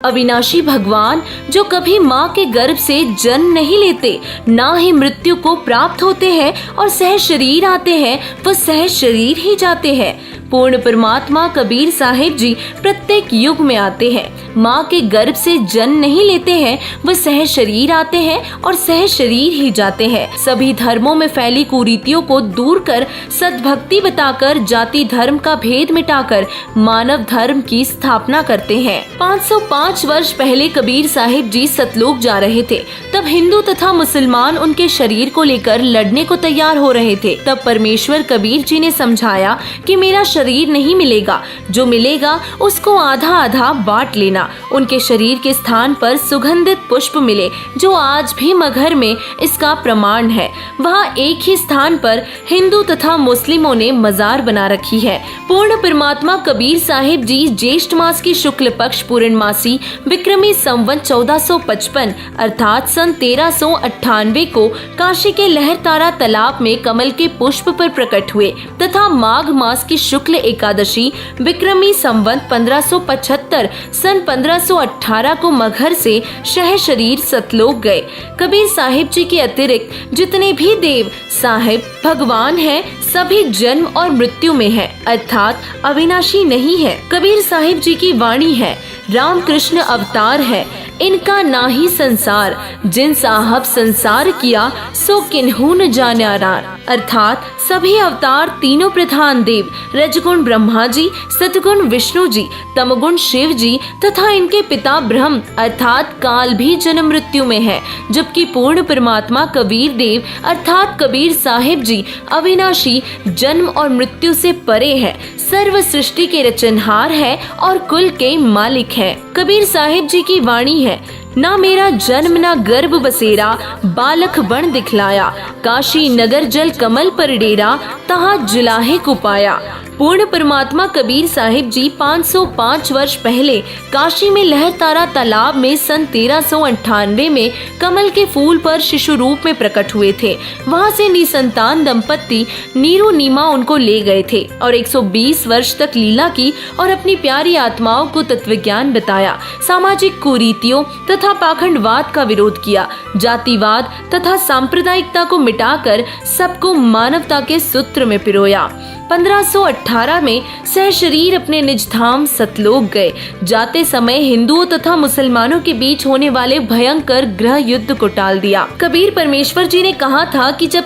अविनाशी भगवान जो कभी माँ के गर्भ से जन्म नहीं लेते, ना ही मृत्यु को प्राप्त होते हैं और सहज शरीर आते हैं, वो सहज शरीर ही जाते हैं। पूर्ण परमात्मा कबीर साहिब जी प्रत्येक युग में आते हैं, माँ के गर्भ से जन्म नहीं लेते हैं, वह सहज शरीर आते हैं और सहज शरीर ही जाते हैं। सभी धर्मों में फैली कुरीतियों को दूर कर, सद्भक्ति बताकर, जाति धर्म का भेद मिटाकर मानव धर्म की स्थापना करते हैं। 505 वर्ष पहले कबीर साहिब जी सतलोक जा रहे थे। तब हिंदू तथा मुसलमान उनके शरीर को लेकर लड़ने को तैयार हो रहे थे। तब परमेश्वर कबीर जी ने समझाया कि मेरा शरीर नहीं मिलेगा, जो मिलेगा उसको आधा आधा बांट लेना। उनके शरीर के स्थान पर सुगंधित पुष्प मिले, जो आज भी मगहर में इसका प्रमाण है। वहाँ एक ही स्थान पर हिंदू तथा मुस्लिमों ने मजार बना रखी है। पूर्ण परमात्मा कबीर साहिब जी ज्येष्ठ मास की शुक्ल पक्ष पूर्णमासी विक्रमी संवत 1455 अर्थात सन 1398 को काशी के लहरतारा तालाब में कमल के पुष्प पर प्रकट हुए तथा माघ मास की शुक्ल एकादशी विक्रमी संवत 1575 सन 1518 को मगहर से शह शरीर सतलोक गए। कबीर साहिब जी के अतिरिक्त जितने भी देव साहिब भगवान हैं, सभी जन्म और मृत्यु में है, अर्थात अविनाशी नहीं है। कबीर साहिब जी की वाणी है, रामकृष्ण अवतार है, इनका ना ही संसार, जिन साहब संसार किया सो किन्हू न जान्यारा। अर्थात सभी अवतार तीनों प्रधान देव, रजगुण ब्रह्मा जी, सतगुण विष्णु जी, तमगुण शिव जी तथा इनके पिता ब्रह्म अर्थात काल भी जन्म मृत्यु में है। जबकि पूर्ण परमात्मा कबीर देव अर्थात कबीर साहिब जी अविनाशी, जन्म और मृत्यु से परे है, सर्व सृष्टि के रचनहार है और कुल के मालिक है। कबीर साहिब जी की वाणी है, ना मेरा जन्म ना गर्भ बसेरा, बालक बन दिखलाया, काशी नगर जल कमल पर डेरा, तहाँ जुलाहे को पाया। पूर्ण परमात्मा कबीर साहिब जी 505 वर्ष पहले काशी में लहरतारा तालाब में सन 1398 में कमल के फूल पर शिशु रूप में प्रकट हुए थे। वहां से निसंतान दंपत्ति नीरू नीमा उनको ले गए थे और 120 वर्ष तक लीला की और अपनी प्यारी आत्माओं को तत्वज्ञान बताया। सामाजिक कुरीतियों तथा पाखंडवाद का विरोध किया, जातिवाद तथा सांप्रदायिकता को मिटाकर सबको मानवता के सूत्र में पिरोया। 1518 में सह शरीर अपने निज धाम सतलोक गए। जाते समय हिंदुओं तथा मुसलमानों के बीच होने वाले भयंकर गृह युद्ध को टाल दिया। कबीर परमेश्वर जी ने कहा था कि जब